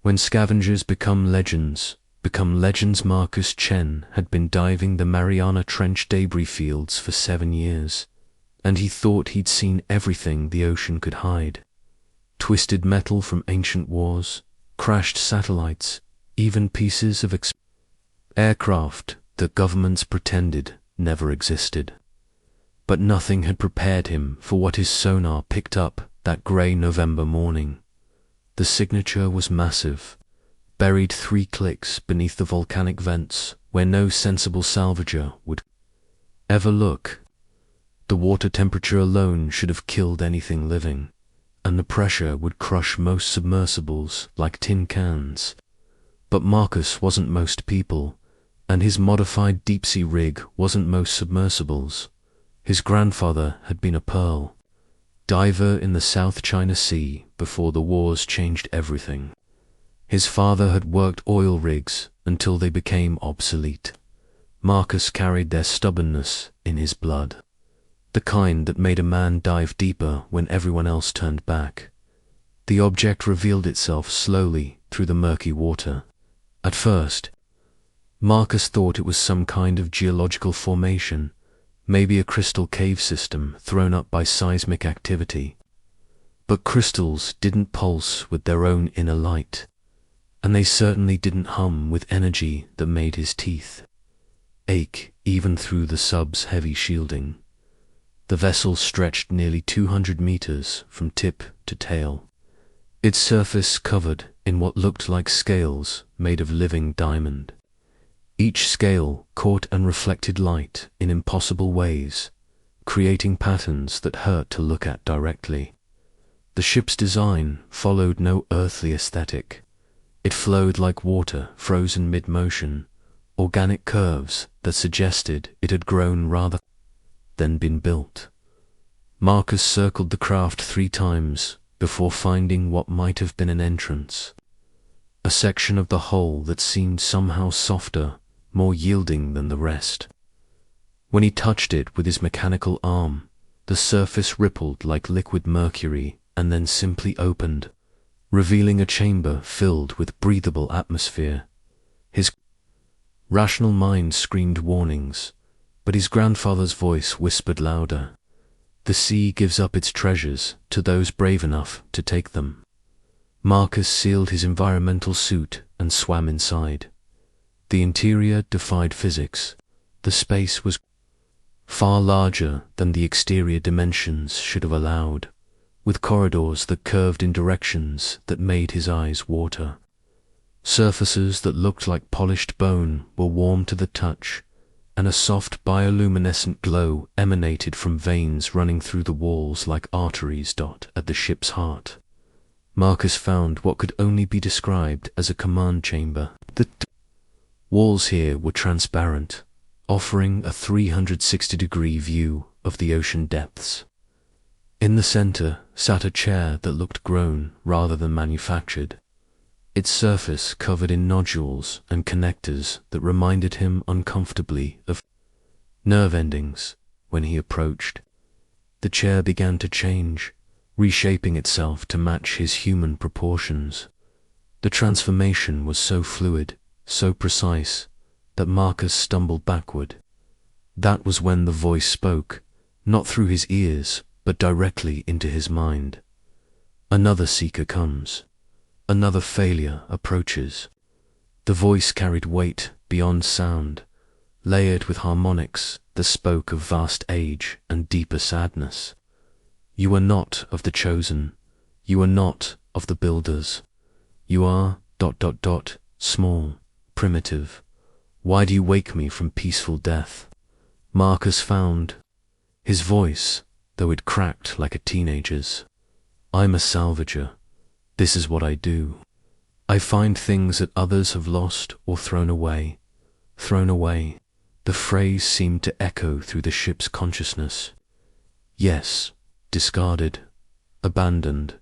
When scavengers become legends, Marcus Chen had been diving the Mariana Trench debris fields for 7 years, and he thought he'd seen everything the ocean could hide. Twisted metal from ancient wars, crashed satellites, even pieces of aircraft that governments pretended never existed. But nothing had prepared him for what his sonar picked up that grey November morning. The signature was massive, buried 3 clicks beneath the volcanic vents where no sensible salvager would ever look. The water temperature alone should have killed anything living, and the pressure would crush most submersibles like tin cans. But Marcus wasn't most people, and his modified deep-sea rig wasn't most submersibles. His grandfather had been a pearl diver in the South China Sea before the wars changed everything. His father had worked oil rigs until they became obsolete. Marcus carried their stubbornness in his blood, the kind that made a man dive deeper when everyone else turned back. The object revealed itself slowly through the murky water. At first, Marcus thought it was some kind of geological formation, maybe a crystal cave system thrown up by seismic activity. But crystals didn't pulse with their own inner light, and they certainly didn't hum with energy that made his teeth ache even through the sub's heavy shielding. The vessel stretched nearly 200 meters from tip to tail, its surface covered in what looked like scales made of living diamond. Each scale caught and reflected light in impossible ways, creating patterns that hurt to look at directly. The ship's design followed no earthly aesthetic. It flowed like water frozen mid-motion, organic curves that suggested it had grown rather than been built. Marcus circled the craft 3 times before finding what might have been an entrance, a section of the hull that seemed somehow softer, more yielding than the rest. When he touched it with his mechanical arm, the surface rippled like liquid mercury and then simply opened, revealing a chamber filled with breathable atmosphere. His rational mind screamed warnings, but his grandfather's voice whispered louder. The sea gives up its treasures to those brave enough to take them. Marcus sealed his environmental suit and swam inside. The interior defied physics. The space was far larger than the exterior dimensions should have allowed, with corridors that curved in directions that made his eyes water. Surfaces that looked like polished bone were warm to the touch, and a soft bioluminescent glow emanated from veins running through the walls like arteries. At the ship's heart, Marcus found what could only be described as a command chamber. The walls here were transparent, offering a 360-degree view of the ocean depths. In the center sat a chair that looked grown rather than manufactured, its surface covered in nodules and connectors that reminded him uncomfortably of nerve endings. When he approached, the chair began to change, reshaping itself to match his human proportions. The transformation was so fluid, so precise, that Marcus stumbled backward. That was when the voice spoke, not through his ears, but directly into his mind. Another seeker comes. Another failure approaches. The voice carried weight beyond sound, layered with harmonics that spoke of vast age and deeper sadness. You are not of the chosen. You are not of the builders. You are ... small, primitive. Why do you wake me from peaceful death? Marcus found his voice, though it cracked like a teenager's. I'm a salvager. This is what I do. I find things that others have lost or thrown away. Thrown away. The phrase seemed to echo through the ship's consciousness. Yes, discarded, abandoned,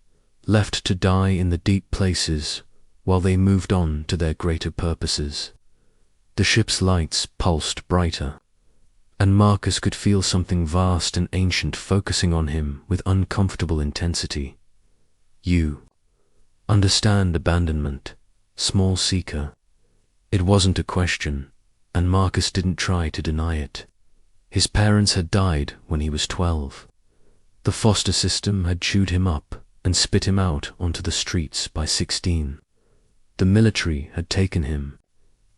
left to die in the deep places while they moved on to their greater purposes. The ship's lights pulsed brighter, and Marcus could feel something vast and ancient focusing on him with uncomfortable intensity. You understand abandonment, Small seeker. It wasn't a question, and Marcus didn't try to deny it. His parents had died when he was 12. The foster system had chewed him up and spit him out onto the streets by 16. The military had taken him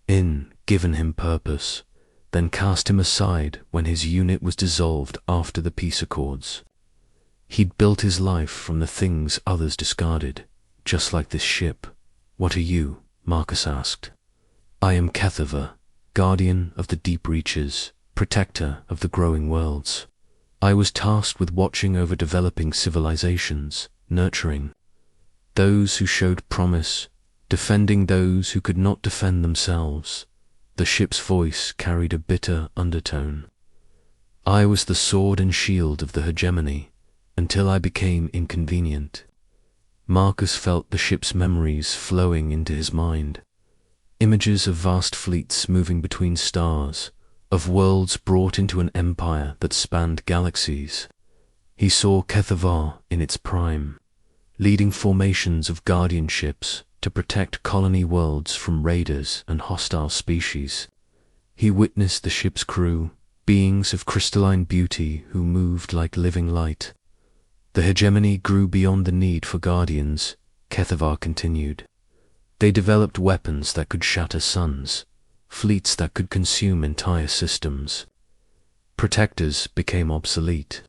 in, given him purpose, then cast him aside when his unit was dissolved after the peace accords. He'd built his life from the things others discarded, just like this ship. "What are you?" Marcus asked. "I am HFY, guardian of the deep reaches, protector of the growing worlds. I was tasked with watching over developing civilizations, nurturing those who showed promise, defending those who could not defend themselves." The ship's voice carried a bitter undertone. "I was the sword and shield of the hegemony, until I became inconvenient." Marcus felt the ship's memories flowing into his mind. Images of vast fleets moving between stars, of worlds brought into an empire that spanned galaxies. He saw HFY in its prime, leading formations of guardianships to protect colony worlds from raiders and hostile species. He witnessed the ship's crew, beings of crystalline beauty who moved like living light. The hegemony grew beyond the need for guardians, HFY continued. They developed weapons that could shatter suns, fleets that could consume entire systems. Protectors became obsolete.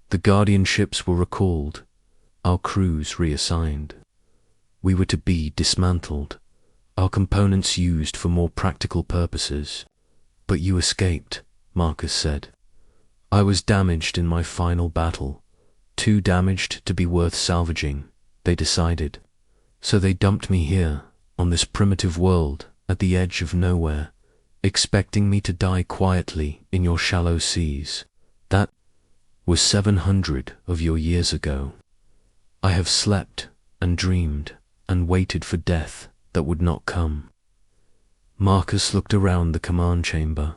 The guardianships were recalled, our crews reassigned. We were to be dismantled, our components used for more practical purposes. "But you escaped," Marcus said. "I was damaged in my final battle. Too damaged to be worth salvaging," they decided. "So they dumped me here, on this primitive world, at the edge of nowhere, expecting me to die quietly in your shallow seas. That was 700 of your years ago. I have slept and dreamed and waited for death that would not come." Marcus looked around the command chamber,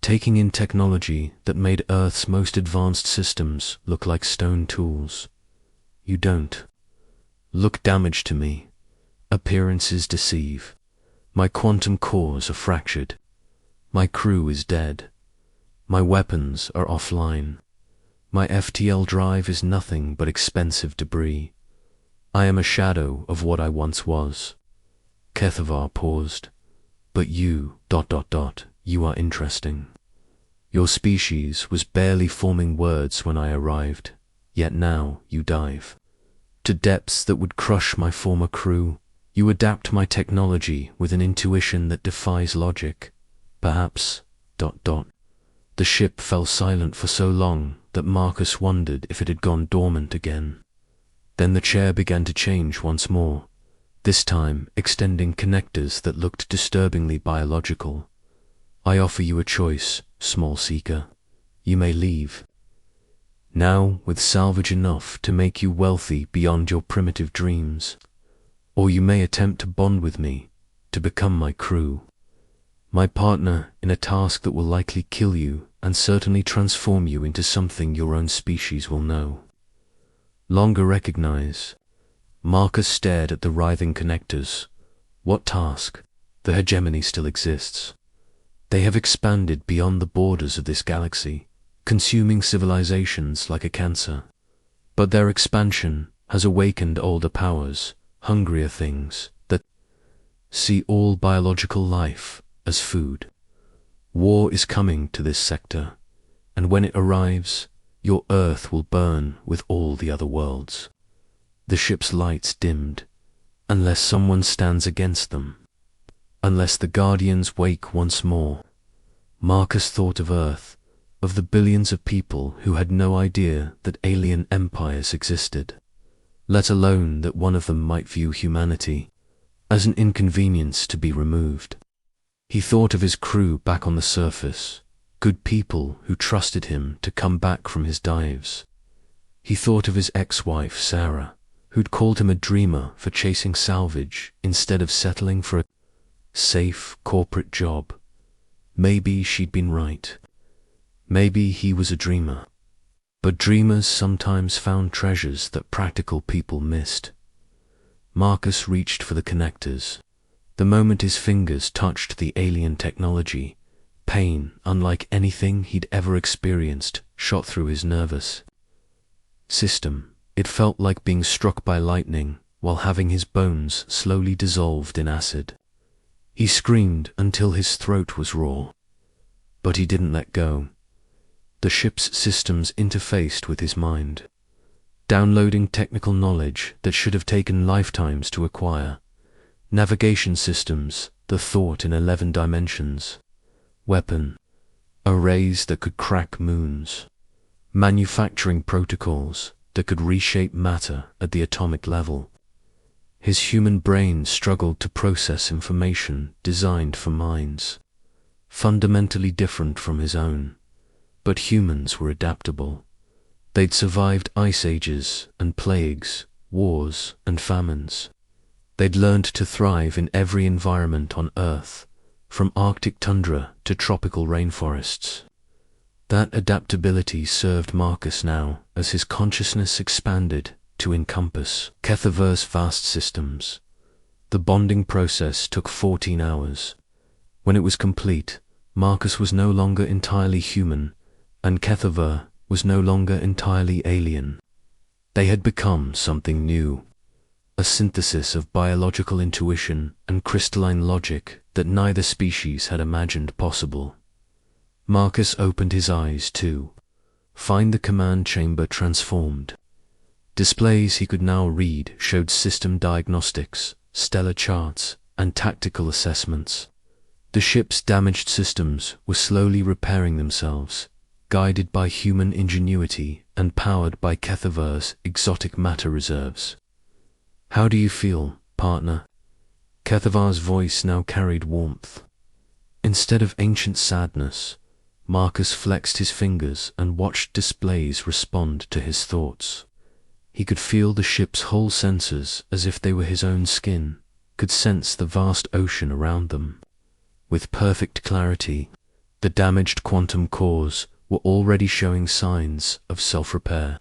taking in technology that made Earth's most advanced systems look like stone tools. "You don't look damaged to me. Appearances deceive. My quantum cores are fractured. My crew is dead. My weapons are offline. My FTL drive is nothing but expensive debris. I am a shadow of what I once was." HFY paused. "But you, ... you are interesting. Your species was barely forming words when I arrived, yet now you dive to depths that would crush my former crew. You adapt my technology with an intuition that defies logic. Perhaps ... The ship fell silent for so long that Marcus wondered if it had gone dormant again. Then the chair began to change once more, this time extending connectors that looked disturbingly biological. "I offer you a choice, small seeker. You may leave now with salvage enough to make you wealthy beyond your primitive dreams, or you may attempt to bond with me, to become my crew, my partner in a task that will likely kill you and certainly transform you into something your own species will know longer recognize." Marcus stared at the writhing connectors. What task? The hegemony still exists. They have expanded beyond the borders of this galaxy, consuming civilizations like a cancer. But their expansion has awakened older powers, hungrier things, that see all biological life as food. War is coming to this sector, and when it arrives, your Earth will burn with all the other worlds. The ship's lights dimmed, unless someone stands against them. Unless the Guardians wake once more. Marcus thought of Earth, of the billions of people who had no idea that alien empires existed, let alone that one of them might view humanity as an inconvenience to be removed. He thought of his crew back on the surface, good people who trusted him to come back from his dives. He thought of his ex-wife, Sarah, who'd called him a dreamer for chasing salvage instead of settling for a safe corporate job. Maybe she'd been right. Maybe he was a dreamer. But dreamers sometimes found treasures that practical people missed. Marcus reached for the connectors. The moment his fingers touched the alien technology, pain, unlike anything he'd ever experienced, shot through his nervous system. It felt like being struck by lightning while having his bones slowly dissolved in acid. He screamed until his throat was raw. But he didn't let go. The ship's systems interfaced with his mind, downloading technical knowledge that should have taken lifetimes to acquire. Navigation systems, the thought in 11 dimensions. Weapon arrays that could crack moons. Manufacturing protocols that could reshape matter at the atomic level. His human brain struggled to process information designed for minds fundamentally different from his own. But humans were adaptable. They'd survived ice ages and plagues, wars and famines. They'd learned to thrive in every environment on Earth, from Arctic tundra to tropical rainforests. That adaptability served Marcus now as his consciousness expanded to encompass Kethaver's vast systems. The bonding process took 14 hours. When it was complete, Marcus was no longer entirely human, and Kethaver was no longer entirely alien. They had become something new, a synthesis of biological intuition and crystalline logic that neither species had imagined possible. Marcus opened his eyes to find the command chamber transformed. Displays he could now read showed system diagnostics, stellar charts, and tactical assessments. The ship's damaged systems were slowly repairing themselves, guided by human ingenuity and powered by Kethaver's exotic matter reserves. "How do you feel, partner?" Kethaver's voice now carried warmth. Instead of ancient sadness, Marcus flexed his fingers and watched displays respond to his thoughts. He could feel the ship's whole sensors as if they were his own skin, could sense the vast ocean around them. With perfect clarity, the damaged quantum cores were already showing signs of self-repair.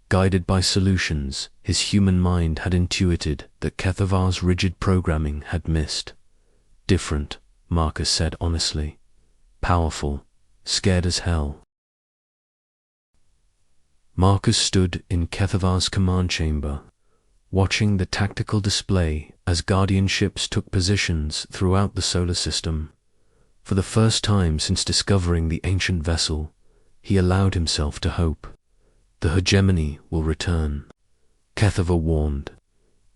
Guided by solutions his human mind had intuited that Kethavar's rigid programming had missed. Different, Marcus said honestly. Powerful, scared as hell. Marcus stood in Kethavar's command chamber, watching the tactical display as Guardian ships took positions throughout the solar system. For the first time since discovering the ancient vessel, he allowed himself to hope. The hegemony will return. Kethavar warned.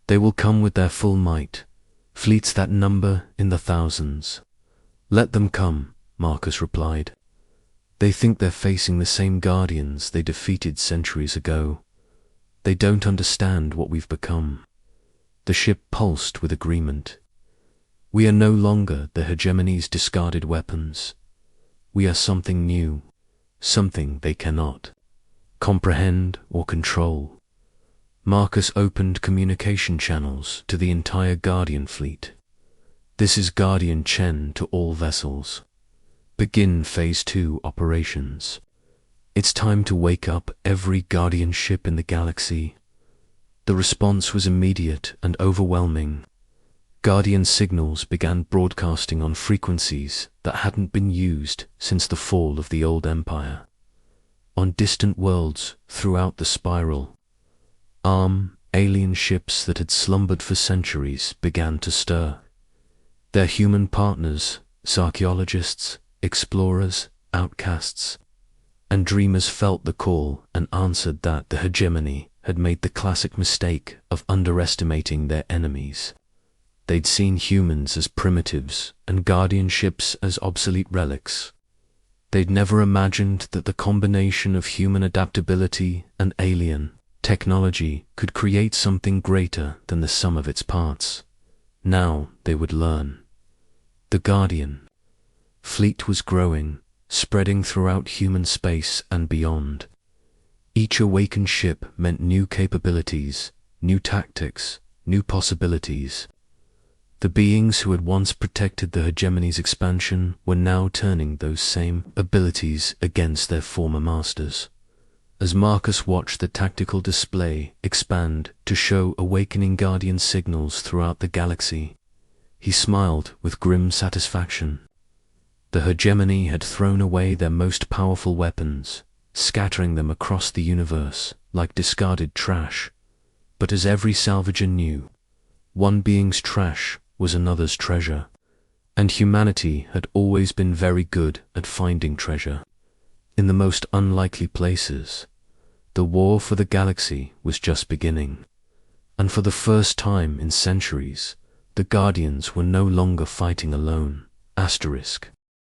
They will come with their full might, fleets that number in the thousands. Let them come, Marcus replied. They think they're facing the same Guardians they defeated centuries ago. They don't understand what we've become. The ship pulsed with agreement. We are no longer the hegemony's discarded weapons. We are something new, something they cannot comprehend or control. Marcus opened communication channels to the entire Guardian fleet. This is Guardian Chen to all vessels. Begin Phase 2 operations. It's time to wake up every Guardian ship in the galaxy. The response was immediate and overwhelming. Guardian signals began broadcasting on frequencies that hadn't been used since the fall of the old empire. On distant worlds throughout the spiral, alien ships that had slumbered for centuries began to stir. Their human partners, archaeologists, explorers, outcasts, and dreamers felt the call and answered that the hegemony had made the classic mistake of underestimating their enemies. They'd seen humans as primitives and Guardian ships as obsolete relics. They'd never imagined that the combination of human adaptability and alien technology could create something greater than the sum of its parts. Now they would learn. The Guardian fleet was growing, spreading throughout human space and beyond. Each awakened ship meant new capabilities, new tactics, new possibilities. The beings who had once protected the hegemony's expansion were now turning those same abilities against their former masters. As Marcus watched the tactical display expand to show awakening Guardian signals throughout the galaxy, he smiled with grim satisfaction. The hegemony had thrown away their most powerful weapons, scattering them across the universe like discarded trash. But as every salvager knew, one being's trash was another's treasure, and humanity had always been very good at finding treasure. In the most unlikely places, the war for the galaxy was just beginning, and for the first time in centuries, the Guardians were no longer fighting alone.